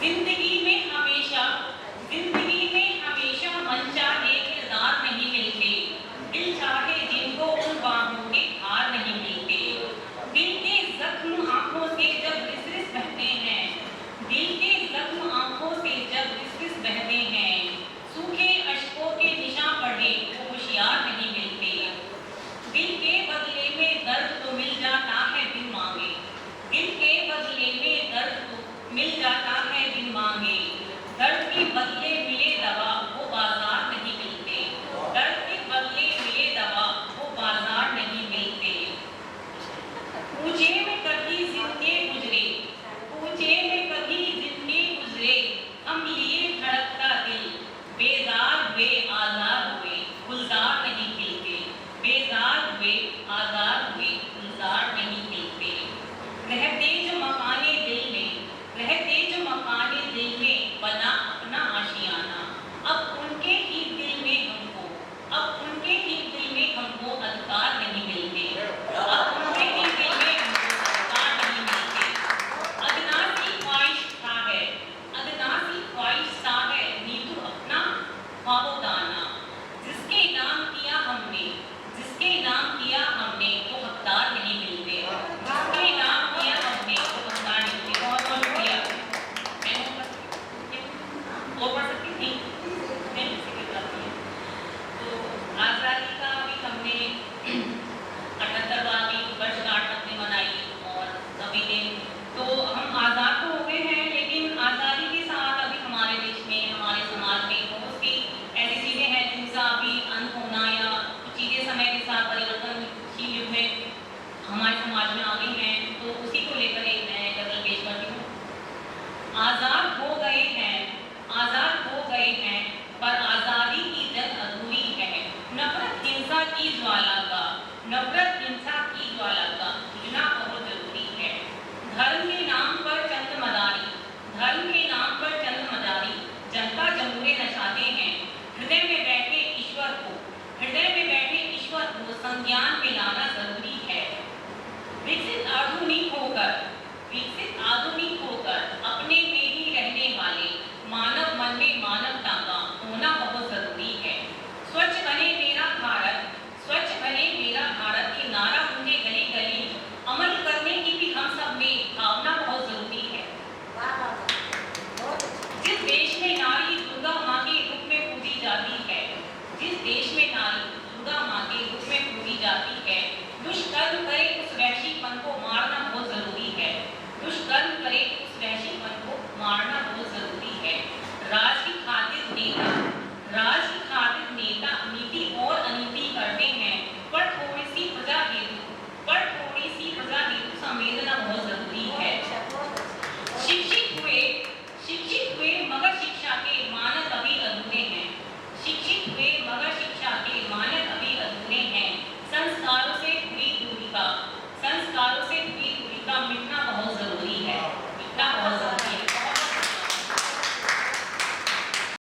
जिंदगी में हमेशा जिंदगी में हमेशा मनचाहे किरदार नहीं मिलते, दिल चाहे जिनको उन बाहों के हार नहीं मिलते। दिल के जख्म आंखों से जब रिस-रिस बहते हैं, दिल के जख्म आंखों से जब रिस-रिस बहते हैं, सूखे अश्कों के निशान पड़े वो होशियार नहीं मिलते। दिल के बदले में दर्द तो मिल जाता है बिन मांगे, दिल के बदले में दर्द तो मिल जाता है बिन मांगे। दर्द के बदले मिले दवा वो बाजार नहीं मिलते, दर्द के बदले मिले दवा वो बाजार नहीं मिलते। पूछे में कभी जिंदगी गुजरे, पूछे में कभी जिंदगी गुजरे, हम लिए धड़कता दिल, बेजार हुए आजाद हुए गुलजार नहीं खिलते, बेजार हुए आजाद हुए गुलजार नहीं खिलते। रहते जो मकाने दिल में, रहते जो मकाने दिल में बना अपना आशियाना, अब उनके ही दिल में हमको, अब उनके ही दिल में हमको अधिकार नहीं मिलते, अब उनके ही दिल में हमको अधिकार नहीं मिलते। अदना सी ख्वाहिश था है, अदना सी ख्वाहिश था है नीतू अपना ख्वाबोदाना, जिसके नाम किया हमने, जिसके नाम किया हमने वो हकदार नहीं मिलते, जिसके नाम किया हमने वो हकदार नहीं मिलते। बहुत बहुत शुक्रिया। मैं और पढ़ सकती थी, मैं इसी के साथ ही। तो आज़ादी का भी हमने 78वां वर्षगांठ अपनी मनाई और सभी दिन, तो हम आज़ाद तो हो गए हैं, लेकिन आज़ादी के साथ अभी हमारे देश में, हमारे समाज में बहुत सी ऐसी चीज़ें हैं जिनका अभी अंत होना या कुछ चीज़ें समय के साथ परिवर्तनशील युग में हमारे समाज में आ गई हैं। तो उसी को लेकर एक मैं गज़ल पेश करती हूँ। आज़ाद हो गए